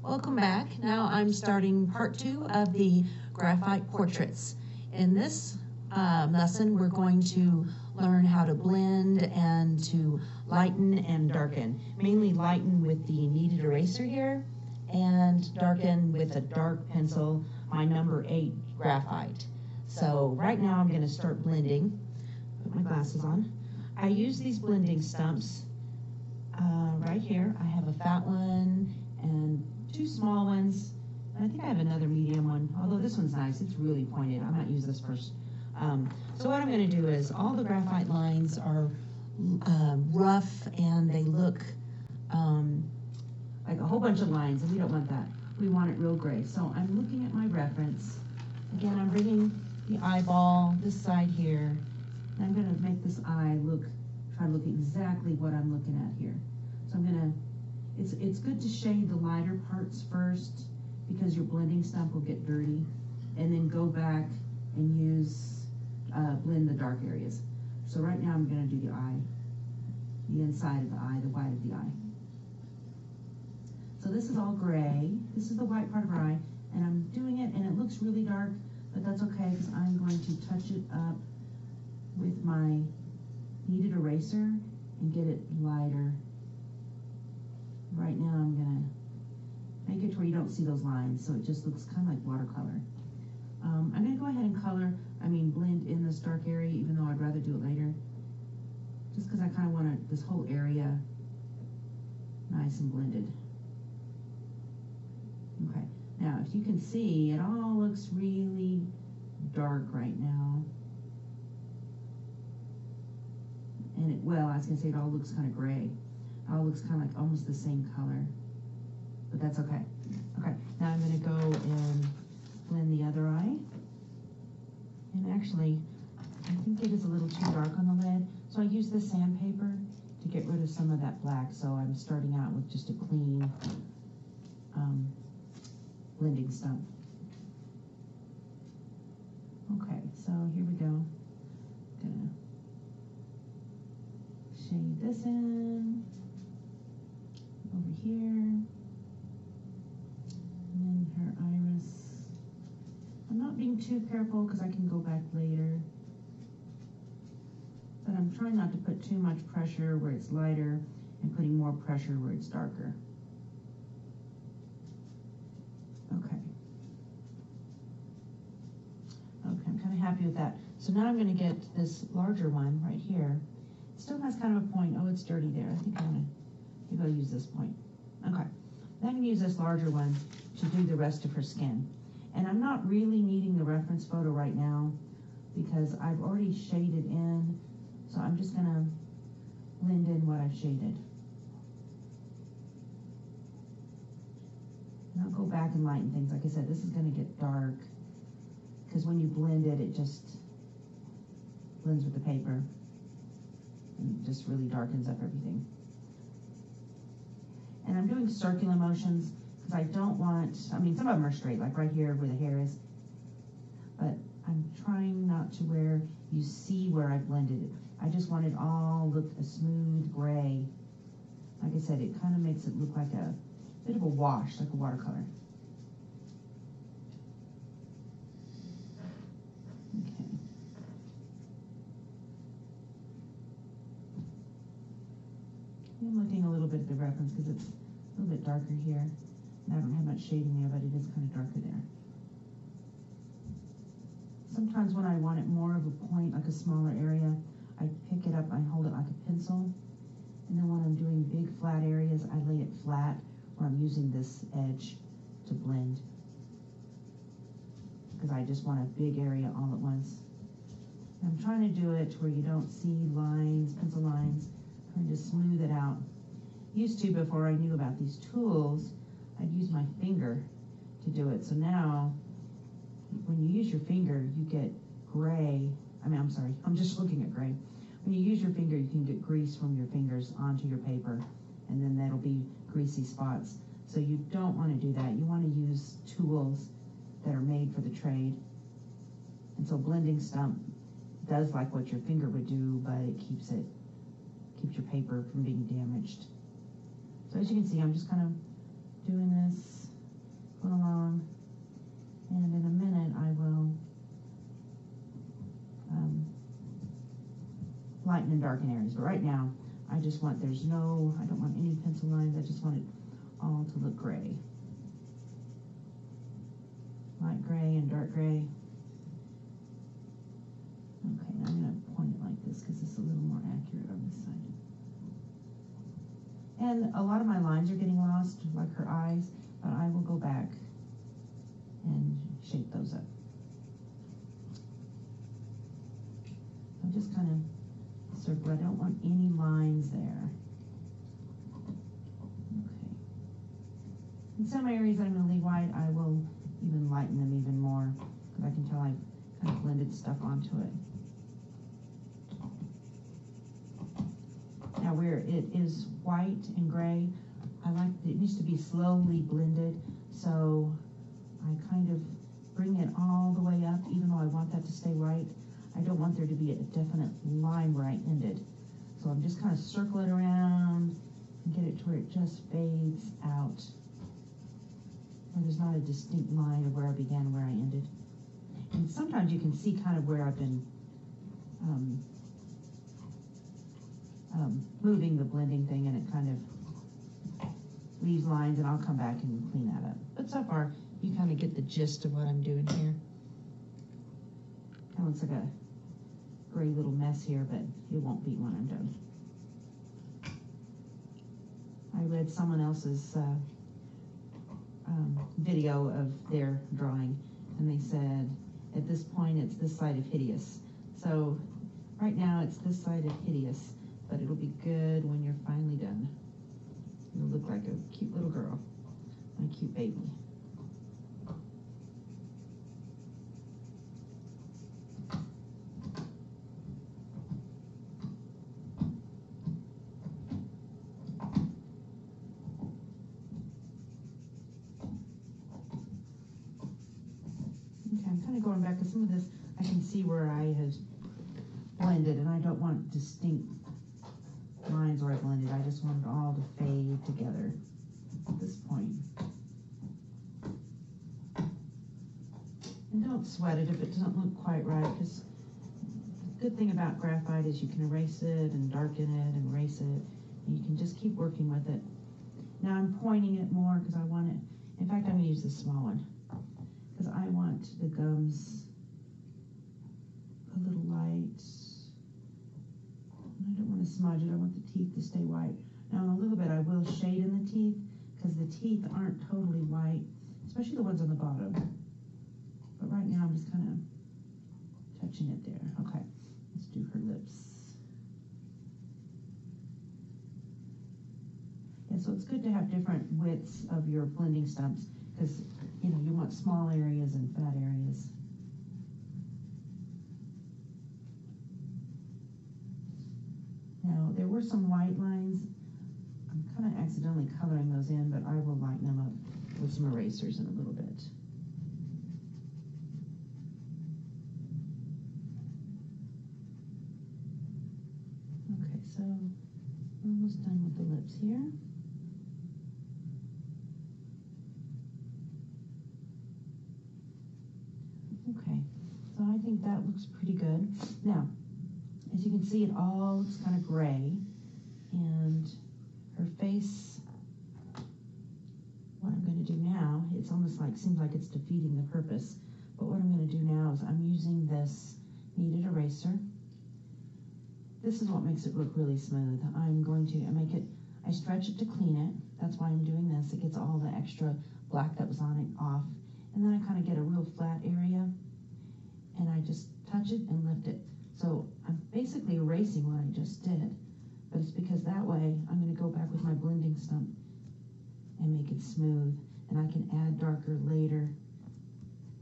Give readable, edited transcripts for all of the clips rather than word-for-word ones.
Welcome back. Now I'm starting part 2 of the graphite portraits. In this lesson, we're going to learn how to blend and to lighten and darken. Mainly lighten with the kneaded eraser here and darken with a dark pencil, my number 8 graphite. So right now I'm going to start blending. Put my glasses on. I use these blending stumps right here. I have a fat one and 2 small ones. And I think I have another medium one, although this one's nice. It's really pointed. I might use this first. So what I'm going to do is all the graphite lines are rough and they look like a whole bunch of lines, and we don't want that. We want it real gray. So I'm looking at my reference. Again, I'm bringing the eyeball this side here. And I'm going to make this eye try to look exactly what I'm looking at here. So I'm going to, it's good to shade the lighter parts first because your blending stump will get dirty, and then go back and blend the dark areas. So right now I'm going to do the eye, the inside of the eye, the white of the eye. So this is all gray. This is the white part of our eye, and I'm doing it, and it looks really dark, but that's okay because I'm going to touch it up with my kneaded eraser and get it lighter. Right now I'm going to make it to where you don't see those lines, so it just looks kind of like watercolor. I'm going to go ahead and blend in this dark area, even though I'd rather do it later, just because I kind of want this whole area nice and blended. Okay, now if you can see, it all looks really dark right now. And I was going to say it all looks kind of gray. It all looks kind of like almost the same color, but that's okay. Okay, now I'm going to go and blend the other eye. And actually, I think it is a little too dark on the lid, so I use this sandpaper to get rid of some of that black. So I'm starting out with just a clean blending stump. Okay, so here we go. Gonna shade this in over here, and then her iris. I'm not being too careful because I can go back later, but I'm trying not to put too much pressure where it's lighter and putting more pressure where it's darker. Okay. Okay, I'm kind of happy with that. So now I'm going to get this larger one right here. It still has kind of a point. Oh, it's dirty there. I think maybe I'll use this point. Okay. Then I'm going to use this larger one to do the rest of her skin. And I'm not really needing the reference photo right now because I've already shaded in. So I'm just going to blend in what I've shaded. And I'll go back and lighten things. Like I said, this is going to get dark because when you blend it, it just blends with the paper and just really darkens up everything. And I'm doing circular motions because I don't want, some of them are straight, like right here where the hair is, but I'm trying not to where you see where I blended it. I just want it all look a smooth gray. Like I said, it kind of makes it look like a bit of a wash, like a watercolor. Okay. I'm looking a little bit at the reference because it's a little bit darker here. And I don't have much shading there, but it is kind of darker there. Sometimes when I want it more of a point, like a smaller area, I pick it up, I hold it like a pencil. And then when I'm doing big flat areas, I lay it flat, or I'm using this edge to blend. Because I just want a big area all at once. And I'm trying to do it where you don't see lines, pencil lines, trying to smooth it out. Used to, before I knew about these tools, I'd use my finger to do it. So now, when you use your finger, you get gray. I'm sorry, I'm just looking at gray. When you use your finger, you can get grease from your fingers onto your paper, and then that'll be greasy spots. So you don't want to do that. You want to use tools that are made for the trade. And so blending stump does like what your finger would do, but it keeps your paper from being damaged. So as you can see, I'm just kind of doing this going along, and in a minute I will lighten and darken areas. But right now, I just want, I don't want any pencil lines, I just want it all to look gray. Light gray and dark gray. Okay, now I'm going to point it like this because it's a little more accurate on this side. And a lot of my lines are getting lost, like her eyes, but I will go back and shape those up. So just kind of circle. I don't want any lines there. Okay. In some areas I'm going to leave white. I will even lighten them even more because I can tell I've kind of blended stuff onto it. Now where it is white and gray, it needs to be slowly blended, so I kind of bring it all the way up, even though I want that to stay white. I don't want there to be a definite line where I ended. So I'm just kind of circle it around and get it to where it just fades out. Where there's not a distinct line of where I began and where I ended. And sometimes you can see kind of where I've been moving the blending thing, and it kind of leaves lines, and I'll come back and clean that up. But so far, you kind of get the gist of what I'm doing here. Kind of looks like a gray little mess here, but it won't be when I'm done. I read someone else's video of their drawing, and they said, at this point, it's this side of hideous. So right now, it's this side of hideous, but it'll be good when you're finally done. You'll look like a cute little girl, a cute baby. Okay, I'm kind of going back to some of this. I can see where I have blended, and I don't want distinct lines where I blended. I just want it all to fade together at this point. And don't sweat it if it doesn't look quite right, because the good thing about graphite is you can erase it and darken it and erase it, and you can just keep working with it. Now I'm pointing it more because I want it, in fact I'm going to use this small one, because I want the gums a little light. I don't want to smudge it. I want the teeth to stay white. Now in a little bit I will shade in the teeth, because the teeth aren't totally white, especially the ones on the bottom. But right now I'm just kind of touching it there. Okay, let's do her lips. Yeah, so it's good to have different widths of your blending stumps, because you want small areas and fat areas. Now, there were some white lines. I'm kind of accidentally coloring those in, but I will lighten them up with some erasers in a little bit. Okay, so we're almost done with the lips here. Okay, so I think that looks pretty good. Now, as you can see, it all looks kind of gray, and her face, what I'm going to do now, it's almost like, seems like it's defeating the purpose, but what I'm going to do now is I'm using this kneaded eraser. This is what makes it look really smooth. I'm going to I stretch it to clean it. That's why I'm doing this. It gets all the extra black that was on it off, and then I kind of get a real flat area, and I just touch it and lift it. So I'm basically erasing what I just did, but it's because that way I'm going to go back with my blending stump and make it smooth, and I can add darker later.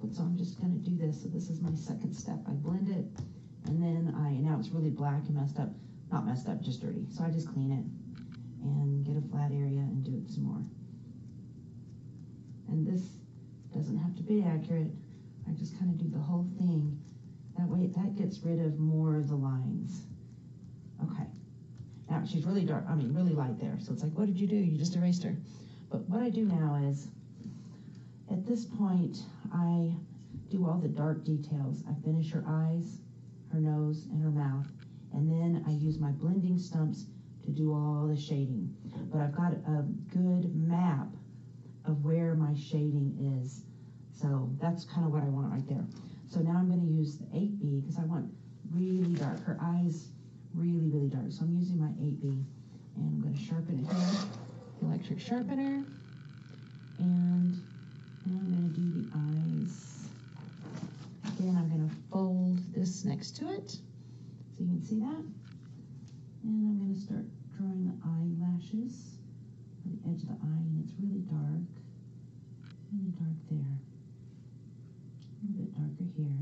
But so I'm just going to do this. So this is my second step. I blend it, and then now it's really black and messed up. Not messed up, just dirty. So I just clean it and get a flat area and do it some more. And this doesn't have to be accurate. I just kind of do the whole thing. That way, that gets rid of more of the lines. Okay. Now, she's really dark, really light there. So it's like, what did you do? You just erased her. But what I do now is, At this point, I do all the dark details. I finish her eyes, her nose, and her mouth, and then I use my blending stumps to do all the shading. But I've got a good map of where my shading is. So that's kind of what I want right there. So now I'm going to use the 8B because I want really dark. Her eyes really, really dark. So I'm using my 8B, and I'm going to sharpen it here, the electric sharpener, and now I'm going to do the eyes. Again, I'm going to fold this next to it so you can see that. And I'm going to start drawing the eyelashes on the edge of the eye, and it's really dark there. A little bit darker here.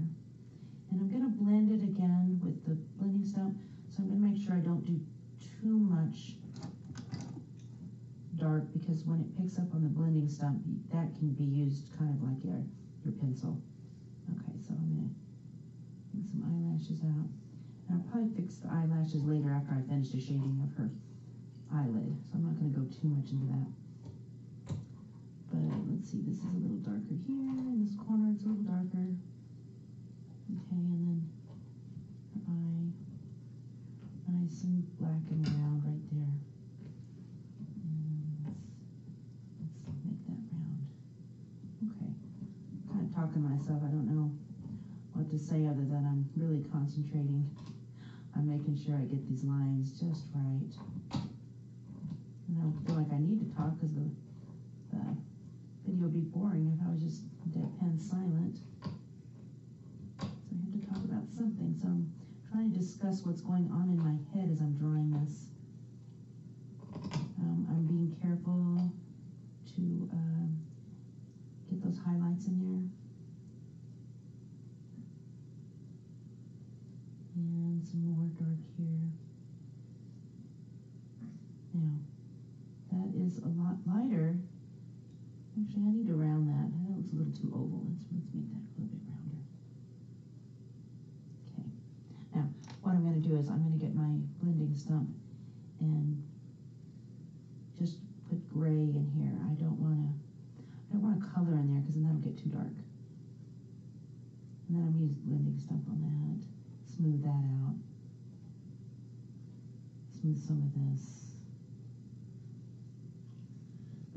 And I'm going to blend it again with the blending stump. So I'm going to make sure I don't do too much dark, because when it picks up on the blending stump, that can be used kind of like your pencil. Okay, so I'm going to take some eyelashes out. And I'll probably fix the eyelashes later after I finish the shading of her eyelid. So I'm not going to go too much into that. But let's see, this is a little darker here. In this corner, it's a little darker. Okay, and then her eye, nice and black and round right there. And let's make that round. Okay, I'm kind of talking to myself. I don't know what to say other than I'm really concentrating on making sure I get these lines just right. And I don't feel like I need to talk because the video would be boring if I was just deadpan silent. So I have to talk about something. So I'm trying to discuss what's going on in my head as I'm drawing this. I'm being careful to get those highlights in there. And some more dark here. Now, that is a lot lighter. Actually, I need to round that. That looks a little too oval. Let's make that a little bit rounder. Okay. Now, what I'm going to do is I'm going to get my blending stump and just put gray in here. I don't want to color in there because then that'll get too dark. And then I'm going to use blending stump on that. Smooth that out. Smooth some of this.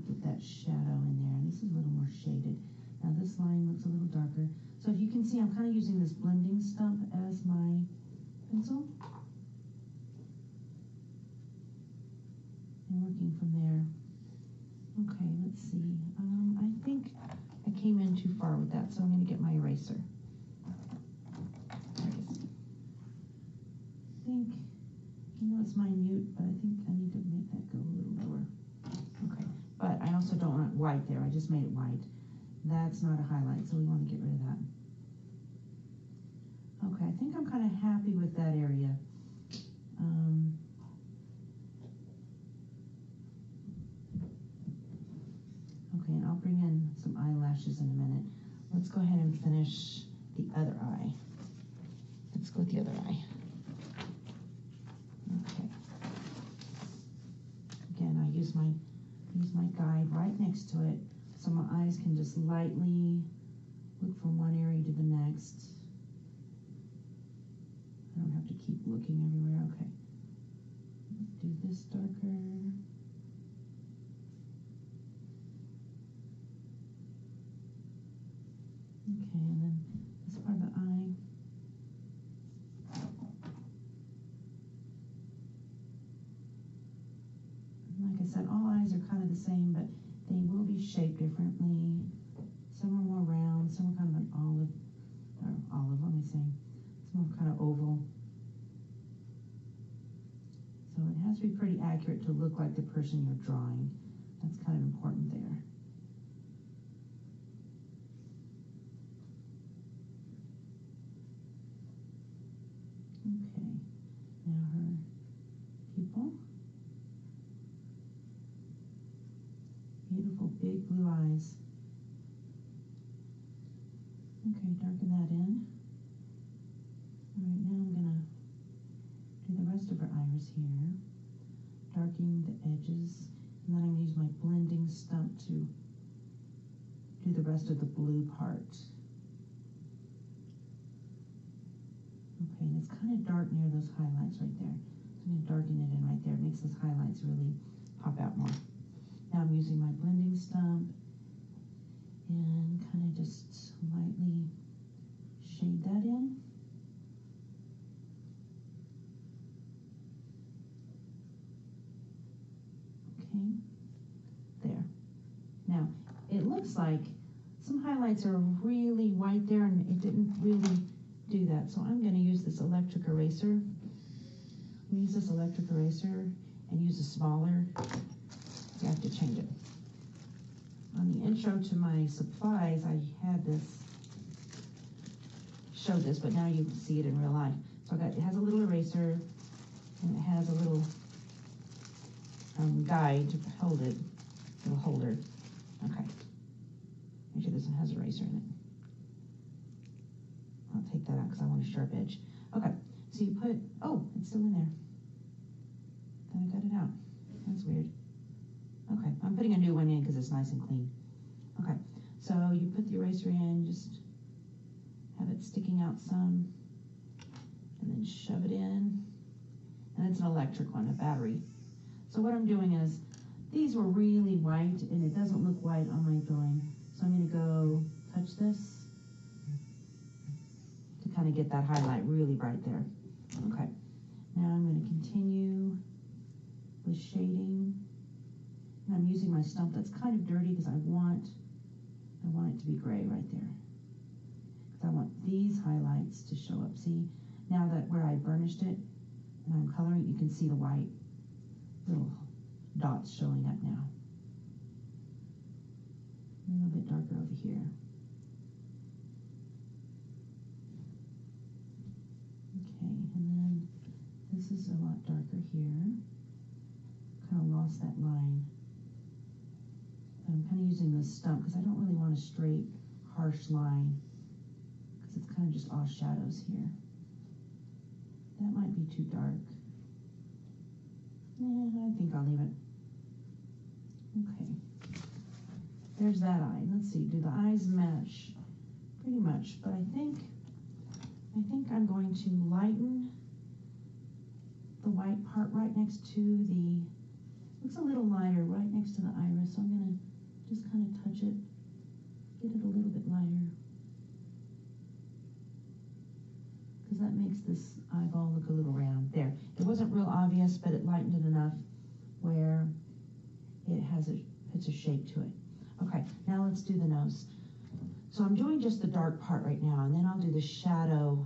Get that shadow in there, and this is a little more shaded. Now this line looks a little darker. So if you can see, I'm kind of using this blending stump as my pencil. And working from there. Okay, let's see. I think I came in too far with that, so I'm going to get my eraser. There it is. I think, it's minute, but I think I need to make that go a little lower. Okay. But I also don't want white there. I just made it white. That's not a highlight, so we want to get rid of that. Okay, I think I'm kind of happy with that area. Okay, and I'll bring in some eyelashes in a minute. Let's go ahead and finish the other eye. Let's go with the other eye. Okay. Again, I use my guide right next to it so my eyes can just lightly look from one area to the next. I don't have to keep looking everywhere. Okay. Let's do this darker. Okay, and then this part of the eye. Like I said, all eyes are kind of the same, but they will be shaped differently. Some are more round, some are kind of an olive, what am I saying? Some are kind of oval. So it has to be pretty accurate to look like the person you're drawing. That's kind of important there. Okay, now her pupil. Beautiful big blue eyes. Okay, darken that in. All right, now I'm gonna do the rest of her iris here, darkening the edges, and then I'm gonna use my blending stump to do the rest of the blue part. Okay, and it's kind of dark near those highlights right there. So I'm going to darken it in right there. It makes those highlights really pop out more. Now I'm using my blending stump and kind of just lightly shade that in. Okay, there. Now, it looks like some highlights are really white there and it didn't really do that. So I'm going to use this electric eraser. I'm going to use this electric eraser and use a smaller. You have to change it. On the intro to my supplies, I had this, showed this, but now you can see it in real life. So it has a little eraser and it has a little guide to hold it, little holder. Okay. Make sure this one has an eraser in it. I'll take that out because I want a sharp edge. Okay, so you put, oh, it's still in there. Then I got it out. That's weird. Okay, I'm putting a new one in because it's nice and clean. Okay, so you put the eraser in, just have it sticking out some, and then shove it in. And it's an electric one, a battery. So what I'm doing is, these were really white, and it doesn't look white on my drawing. So I'm going to go touch this to kind of get that highlight really bright there. Okay, now I'm going to continue with shading. And I'm using my stump that's kind of dirty because I want it to be gray right there. Because I want these highlights to show up. See, now that where I burnished it and I'm coloring, you can see the white little dots showing up now. A little bit darker over here. Okay, and then this is a lot darker here. Kind of lost that line. I'm kind of using this stump because I don't really want a straight, harsh line because it's kind of just all shadows here. That might be too dark. Yeah, I think I'll leave it. Okay. There's that eye. Let's see, do the eyes match? Pretty much, but I think I'm going to lighten the white part right next to the, looks a little lighter right next to the iris, so I'm going to just kind of touch it, get it a little bit lighter. Because that makes this eyeball look a little round. There, it wasn't real obvious, but it lightened it enough where it has puts a shape to it. Okay, now let's do the nose. So I'm doing just the dark part right now, and then I'll do the shadow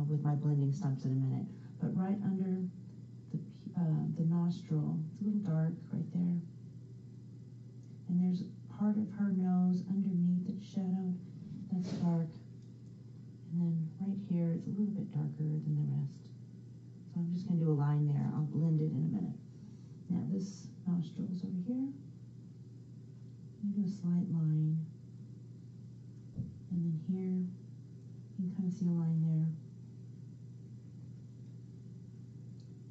with my blending stumps in a minute. But right under the nostril, it's a little dark right there. And there's part of her nose underneath that's shadowed, that's dark. And then right here, it's a little bit darker than the rest. So I'm just going to do a line there. I'll blend it in a minute. Now this nostril is over here. I'm going to do a slight line. And then here, you can kind of see a line there.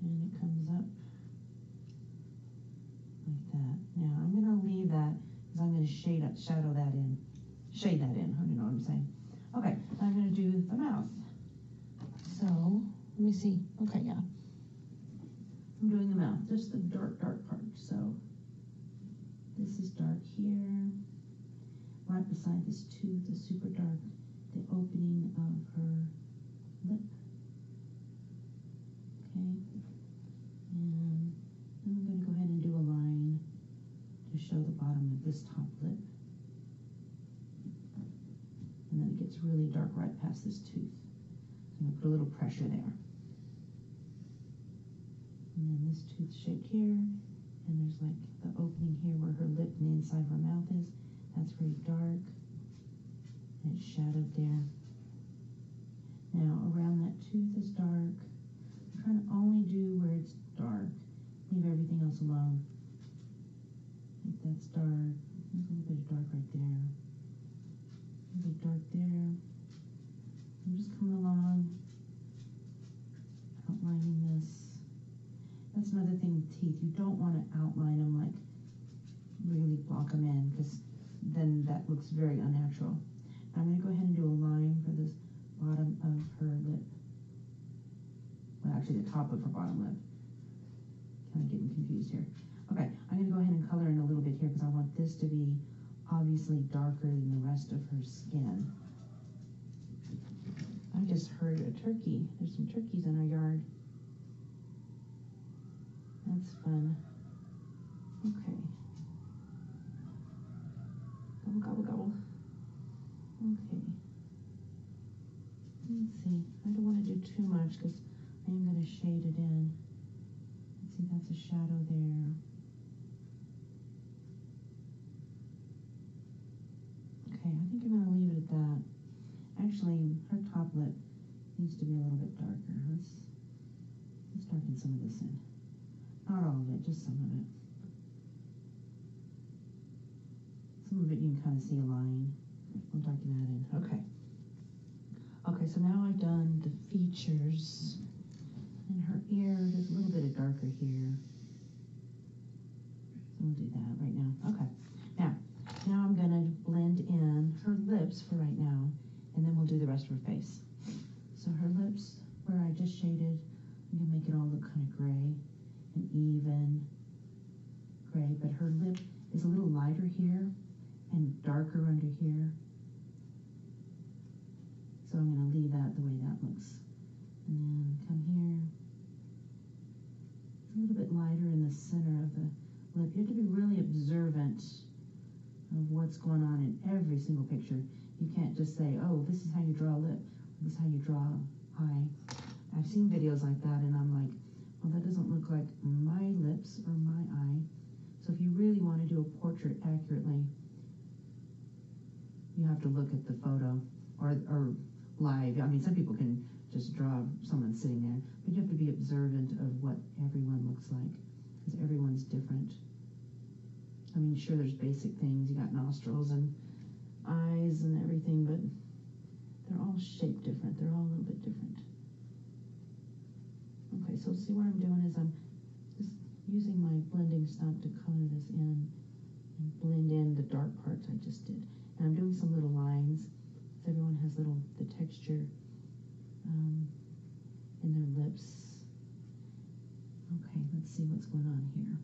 And it comes up like that. Now I'm going to leave that because I'm going to shadow that in. Shade that in, I don't know what I'm saying. Okay, I'm going to do the mouth. So, let me see. Okay, yeah. I'm doing the mouth, just the dark part. So, this is dark here. Right beside this tooth is super dark. The opening of her lip. Okay. And then I'm going to go ahead and do a line to show the bottom of this top lip. And then it gets really dark right past this tooth. So I'm going to put a little pressure there. And then this tooth shaped here, and there's like the opening here where her lip and the inside of her mouth is. That's very dark, and it's shadowed there. Now around that tooth is dark. I'm trying to only do where it's dark. Leave everything else alone. I think that's dark. There's a little bit of dark right there. A little bit dark there. I'm just coming along, outlining this. That's another thing with teeth. You don't want to outline them like really block them in, because then that looks very unnatural. I'm going to go ahead and do a line for this bottom of her lip. Well, actually the top of her bottom lip. Kind of getting confused here. Okay, I'm going to go ahead and color in a little bit here because I want this to be obviously darker than the rest of her skin. I just heard a turkey. There's some turkeys in our yard. That's fun. Okay. Gobble, gobble, gobble. Okay. Let's see. I don't want to do too much because I am going to shade it in. Let's see, that's a shadow there. Okay, I think I'm going to leave it at that. Actually, her top lip needs to be a little bit darker. Let's darken some of this in. Not all of it, just some of it. Some of it you can kind of see a line. We'll darken that in. Okay. Okay, so now I've done the features. And her ear, there's a little bit of darker here. So we'll do that right now. Okay. Now I'm going to blend in her lips for right now, and then we'll do the rest of her face. So her lips, where I just shaded, I'm going to make it all look kind of gray and even gray, but her lip is a little lighter here and darker under here. So I'm going to leave that the way that looks. And then come here. A little bit lighter in the center of the lip. You have to be really observant of what's going on in every single picture. You can't just say, oh, this is how you draw a lip, this is how you draw an eye. I've seen videos like that and I'm like, well, that doesn't look like my lips or my eye. So if you really want to do a portrait accurately, you have to look at the photo or live. I mean, some people can just draw someone sitting there, but you have to be observant of what everyone looks like because everyone's different. I mean, sure, there's basic things. You got nostrils and eyes and everything, but they're all shaped different. They're all a little bit different. Okay, so see what I'm doing is I'm just using my blending stump to color this in and blend in the dark parts I just did. And I'm doing some little lines. So everyone has the texture in their lips. Okay, let's see what's going on here.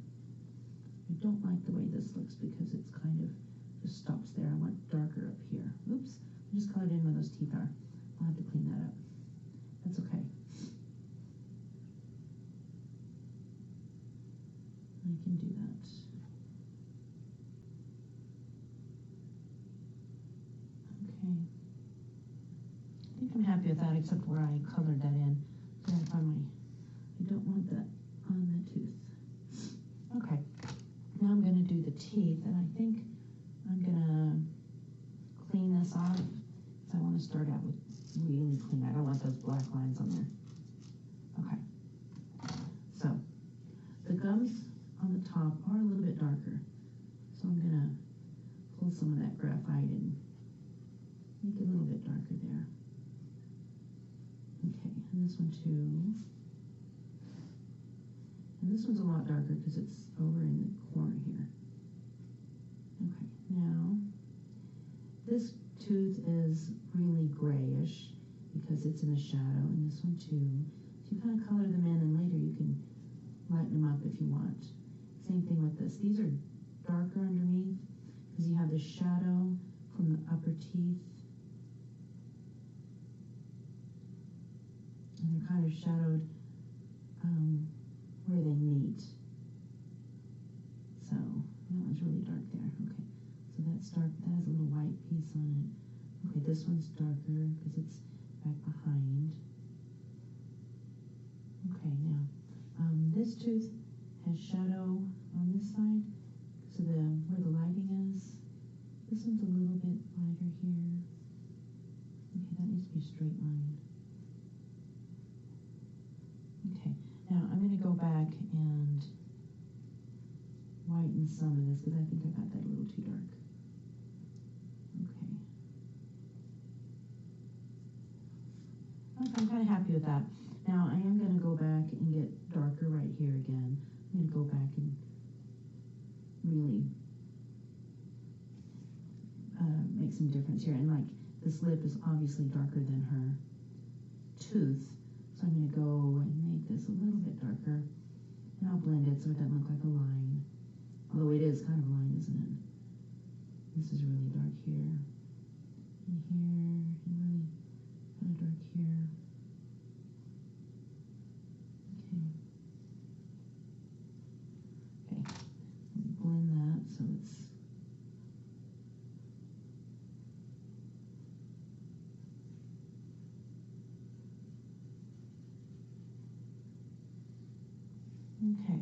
I don't like the way this looks because it's kind of just stops there. I want darker up here. Oops, I just colored in where those teeth are. I'll have to clean that up. That's okay. I can do that. Okay. I think I'm happy with that except where I colored that in. So I find I don't want that on the tooth. Okay. Now I'm going to do the teeth, and I think I'm going to clean this off. So I want to start out with really clean. I don't want those black lines on there. Okay. So the gums on the top are a little bit darker. So I'm going to pull some of that graphite and make it a little bit darker there. Okay, and this one too. And this one's a lot darker because it's over in the corner here. Okay, now this tooth is really grayish because it's in the shadow, and this one too. So you kind of color them in, and later you can lighten them up if you want. Same thing with this. These are darker underneath because you have the shadow from the upper teeth. And they're kind of shadowed where they meet. So that one's really dark there. Okay, so that's dark. That has a little white piece on it. Okay, this one's darker because it's back behind. Okay, now this tooth has shadow on this side. So where the lighting is, this one's a little bit lighter here. Okay, that needs to be a straight line. Okay, now I'm going to go back and whiten some of this because I think I got that a little too dark. Okay. Okay, I'm kind of happy with that. Now I am going to go back and get darker right here again. I'm going to go back and really make some difference here. And like this lip is obviously darker than her tooth, so I'm going to go and make this a little bit darker, and I'll blend it so it doesn't look like a line, although it is kind of a line, isn't it? This is really dark here, and here, and really kind of dark here. Okay, let me blend that so it's okay.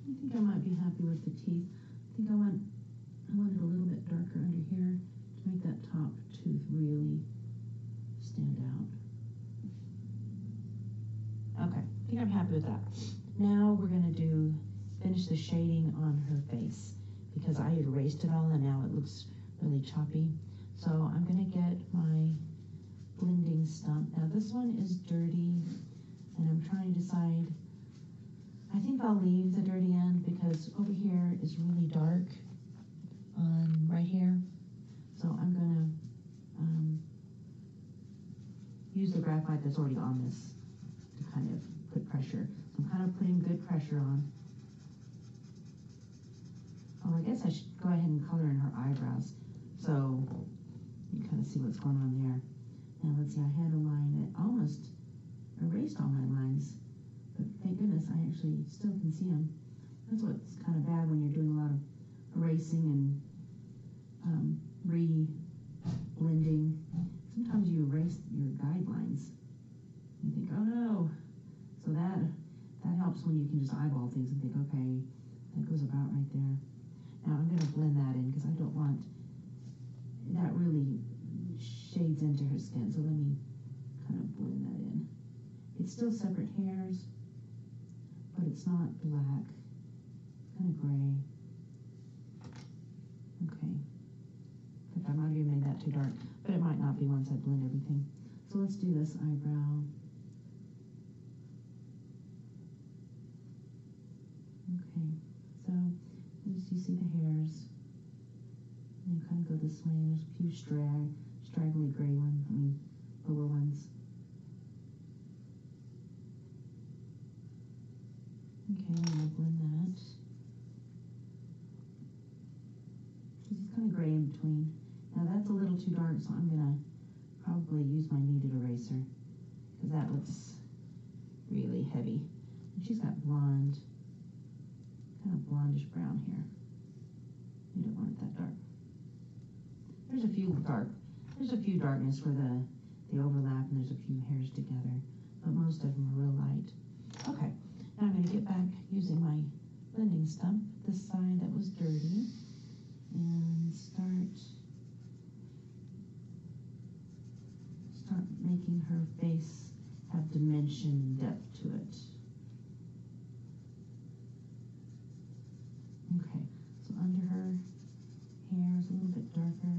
I think I might be happy with the teeth. I think I want it a little bit darker under here to make that top tooth really stand out. Okay, I think I'm happy with that. Now we're going to finish the shading on her face because I had erased it all and now it looks really choppy. So I'm going to get my blending stump. Now this one is dirty and I'm trying to decide. I think I'll leave the dirty end because over here is really dark on right here. So I'm going to use the graphite that's already on this to kind of put pressure. So I'm kind of putting good pressure on. Oh, I guess I should go ahead and color in her eyebrows so you kind of see what's going on there. Now let's see, I had a line that almost erased all my lines, but thank goodness I actually still can see them. That's what's kind of bad when you're doing a lot of erasing and re-blending. Sometimes you erase your guidelines. You think, oh no. So that helps when you can just eyeball things and think, okay, that goes about right there. Now I'm going to blend that in because I don't want that really shades into her skin. So let me kind of blend that in. It's still separate hairs, but it's not black. It's kind of gray. Okay. In fact, I might have even made that too dark, but it might not be once I blend everything. So let's do this eyebrow. Okay, so as you see the hairs, and you kind of go this way, and there's a few straggly gray ones, lower ones. Okay, I'm going to blend that. It's kind of gray in between. Now that's a little too dark, so I'm going to probably use my kneaded eraser because that looks really heavy. And she's got blonde, kind of blondish brown hair. You don't want it that dark. There's a few darkness where they overlap and there's a few hairs together, but most of them are real light. Okay, now I'm going to get back using my blending stump, this side that was dirty, and start making her face have dimension and depth to it. Okay, so under her hair is a little bit darker.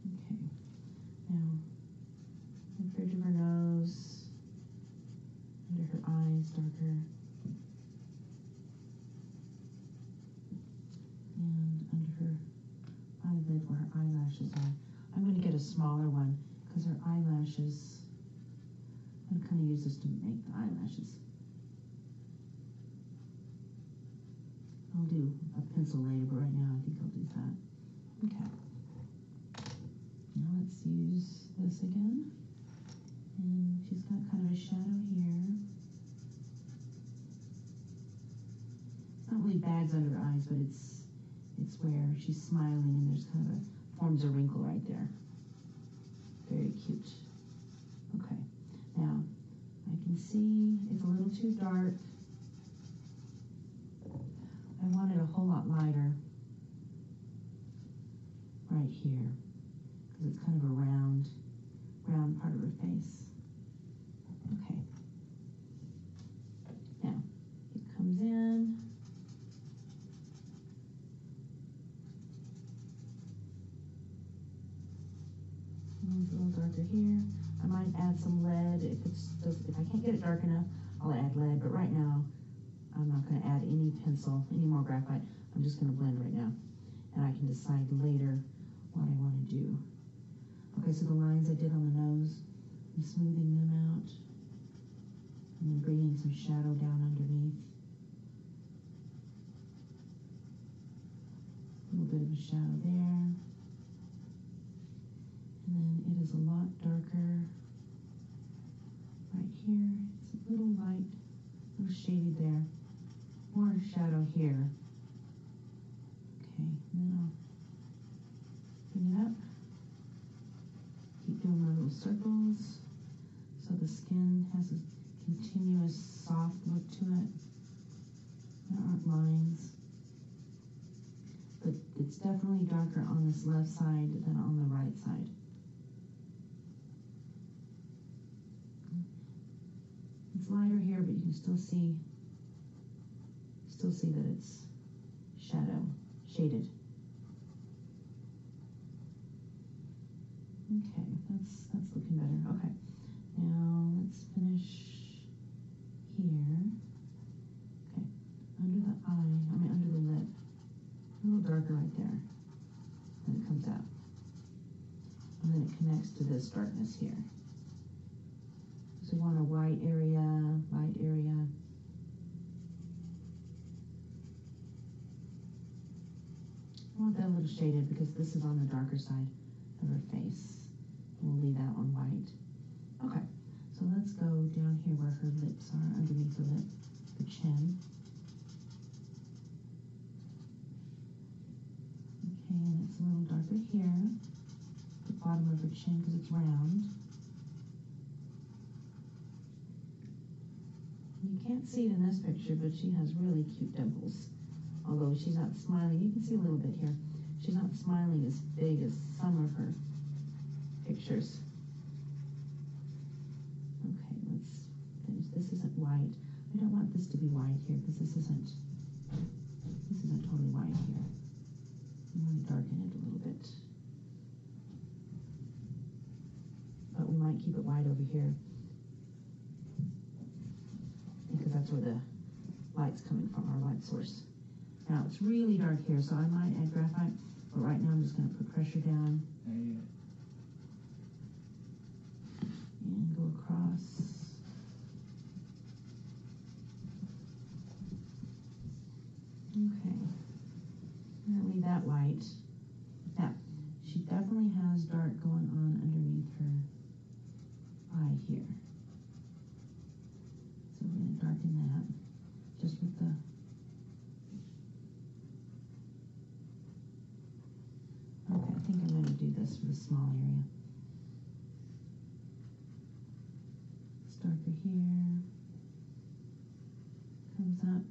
Okay, now the bridge of her nose, under her eyes, darker. And under her eyelid where her eyelashes are. I'm going to get a smaller one because her eyelashes, I'm going to kind of use this to make the eyelashes. I'll do a pencil later, but right now I think I'll do that. Okay. Now let's use this again. And she's got kind of a shadow here. It's not really bags under her eyes, but it's where she's smiling and there's kind of forms a wrinkle right there. Very cute. Okay, now I can see it's a little too dark. I want it a whole lot lighter right here because it's kind of a round part of her face. Okay. Now it comes in. It's a little darker here. I might add some lead if I can't get it dark enough. I'll add lead, but right now I'm not going to add any pencil, any more graphite. I'm just going to blend right now, and I can decide later what I want to do. Okay, so the lines I did on the nose, I'm smoothing them out, and then bringing some shadow down underneath. A little bit of a shadow there. And then it is a lot darker right here. It's a little light, a little shaded there. More shadow here. Okay, then I'll bring it up. Keep doing my little circles so the skin has a continuous soft look to it. There aren't lines. But it's definitely darker on this left side than on the right side. It's lighter here, but you can still see that it's shaded. Okay, that's looking better. Okay, now let's finish here. Okay, under the eye, under the lip, a little darker right there. And it comes out. And then it connects to this darkness here. So we want a white area, light area. I want that a little shaded because this is on the darker side of her face. We'll leave that one white. Okay, so let's go down here where her lips are, underneath the lip, the chin. Okay, and it's a little darker here, the bottom of her chin because it's round. You can't see it in this picture, but she has really cute dimples. Although she's not smiling, you can see a little bit here. She's not smiling as big as some of her pictures. Okay, let's finish. This isn't white. I don't want this to be white here because this isn't totally white here. I want to darken it a little bit. But we might keep it white over here because that's where the light's coming from, our light source. Now it's really dark here, so I might add graphite, but right now I'm just going to put pressure down and go across. Okay, I'm going to leave that light. Now, she definitely has dark going on underneath her eye here. So we're going to darken that just with the okay, I think I'm going to do this for the small area. It's darker here. Comes up.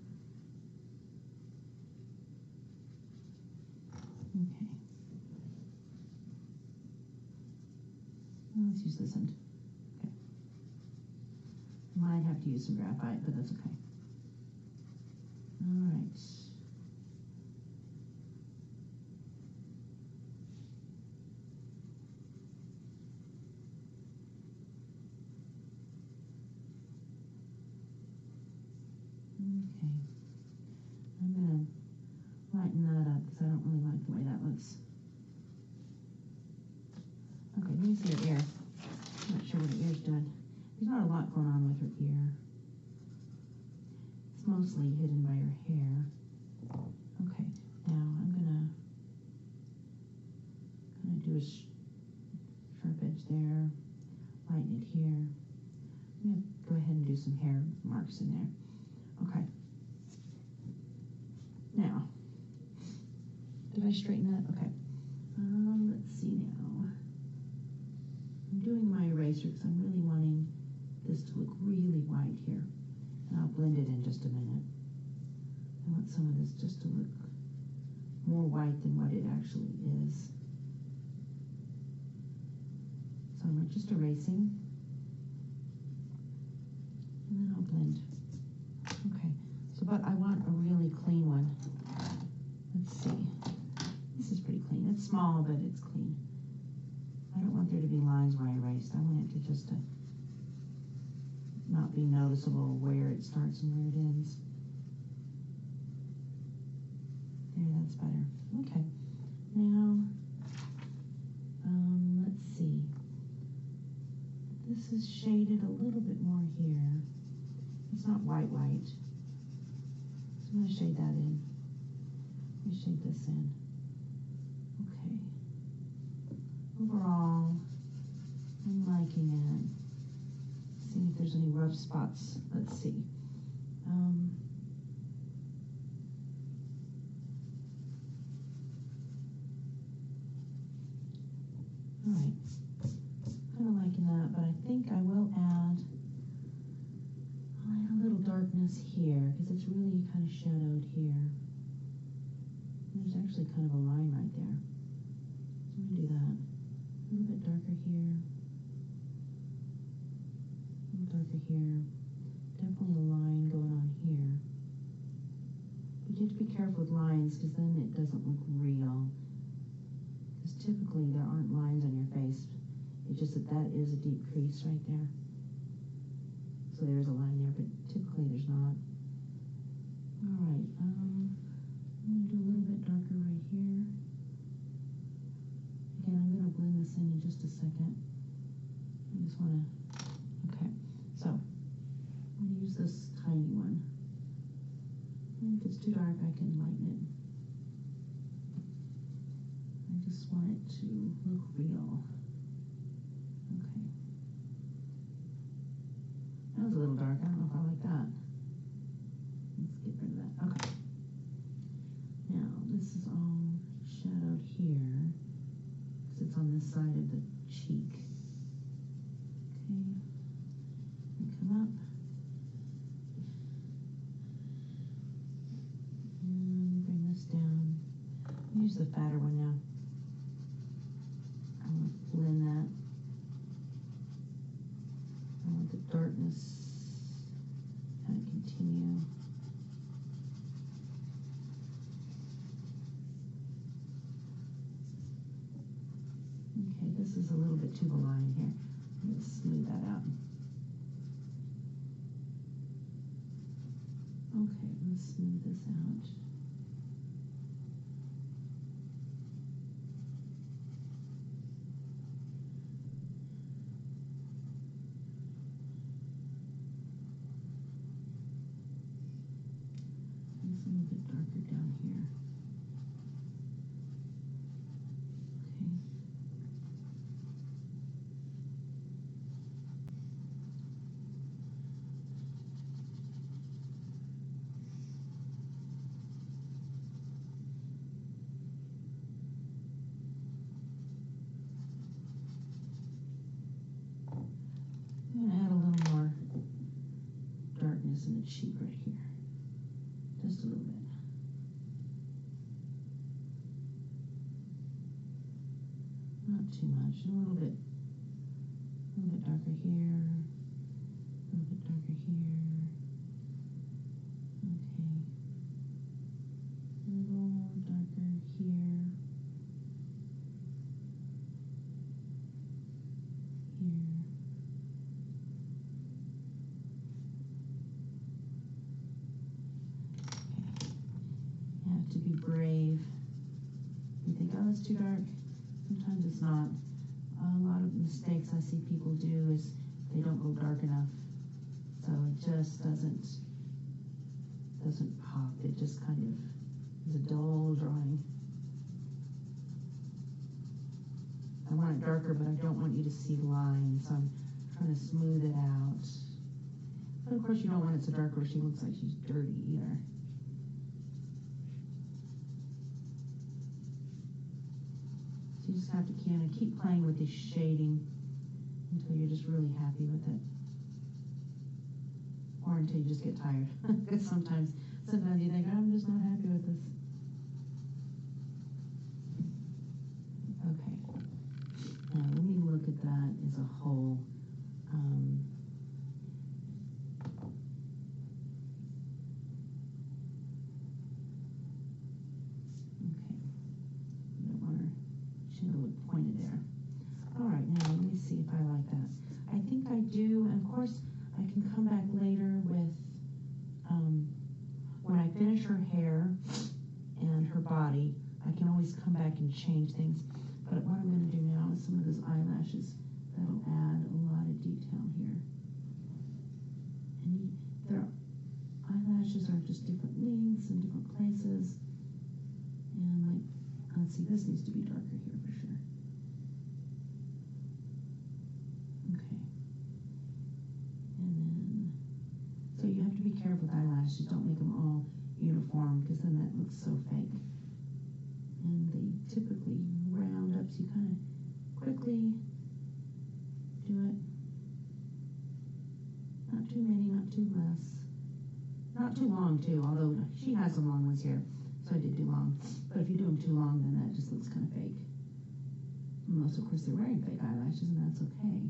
Okay. Well, let's use this end. Okay. Might have to use some graphite, but that's okay. All right. Okay, I'm going to lighten that up because I don't really like the way that looks. Okay, let me see her ear. I'm not sure what her ear's doing. There's not a lot going on with her ear. It's mostly hidden by her hair. Okay, now I'm going to do a sharp edge there, lighten it here. I'm going to go ahead and do some hair marks in there. Okay. Now, did I straighten that? Okay. Let's see now. I'm doing my eraser because I'm really wanting this to look really white here. And I'll blend it in just a minute. I want some of this just to look more white than what it actually is. So I'm just erasing. And then I'll blend. Okay, so but I want a really clean one. Let's see. This is pretty clean. It's small, but it's clean. I don't want there to be lines where I erased. I want it to just not be noticeable where it starts and where it ends. There, that's better. Okay. Now, let's see. This is shaded a little bit more here. It's not white. So I'm going to shade that in. Let me shade this in. Okay. Overall, I'm liking it. See if there's any rough spots. Let's see. All right. Kind of liking that, but I think I will add a little darkness here because it's really kind of shadowed here. There's actually kind of a line right there. So I'm going to do that. A little bit darker here. A little darker here. Definitely a line going on here. But you have to be careful with lines because then it doesn't look real. Because typically there aren't lines on your face. It's just that is a deep crease right there. So there is a line there, but typically there's not. All right, I'm going to do a little bit darker right here. Again, I'm going to blend this in just a second. I just want to, okay. So, I'm going to use this tiny one. And if it's too dark, I can lighten it. I just want it to look real. Okay. That was a little dark. I don't know if I like that. Let's get rid of that. Okay. Now, this is all shadowed here because it's on this side of the cheek. Okay. And come up. And bring this down. Use the fatter one now. I want to blend that. I want the darkness kind of continue. Okay, this is a little bit too the line here. I'm going to smooth that out. Okay, let's smooth this out. It's a little bit darker down here. Okay. I'm going to add a little more darkness in the cheek right here. Just a little bit. Not too much. A little bit darker here. A little bit darker here. Okay. A little darker here. Here. You have to be brave. You think, oh, it's too dark. Sometimes it's not. A lot of mistakes I see people do is they don't go dark enough. So it just doesn't pop. It just kind of is a dull drawing. I want it darker, but I don't want you to see lines. So I'm trying to smooth it out. But of course you don't want it so dark where she looks like she's dirty either. You just have to kind of keep playing with this shading until you're just really happy with it. Or until you just get tired. Because sometimes you think, I'm just not happy with this. Okay. Now let me look at that as a whole. Pointed there. All right, now let me see if I like that. I think I do, and of course I can come back finish her hair and her body, I can always come back and change things. But what I'm going to do now is some of those eyelashes that'll add a lot of detail here. And their eyelashes are just different lengths and different places. And like, let's see, this needs to be darker here for sure. Okay. And then, so you have to be careful with eyelashes. Don't make them all uniform because then that looks so fake. And they typically round up, so you kind of quickly do it. Not too many, not too less. Not too long too, although she has some long ones here, so I did do long. But if you do them too long, then that just looks kind of fake. Unless, of course, they're wearing fake eyelashes, and that's okay.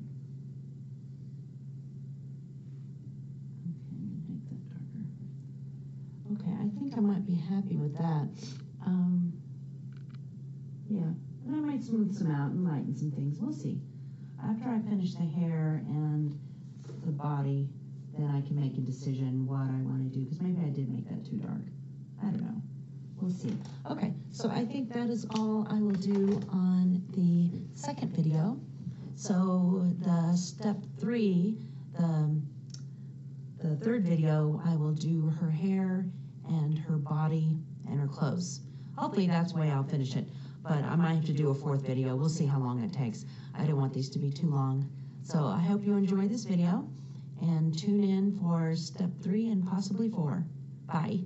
Okay, I'm gonna make that darker. Okay, I think I might be happy with that. Yeah, and I might smooth some out and lighten some things. We'll see. After I finish the hair and the body, then I can make a decision what I want to do, because maybe I did make that too dark. I don't know. We'll see. Okay, so I think that is all I will do on the second video. So the step 3, the third video, I will do her hair and her body and her clothes. Hopefully that's the way I'll finish it, but I might have to do a 4th video. We'll see how long it takes. I don't want these to be too long. So I hope you enjoy this video, and tune in for step 3 and possibly 4. Bye.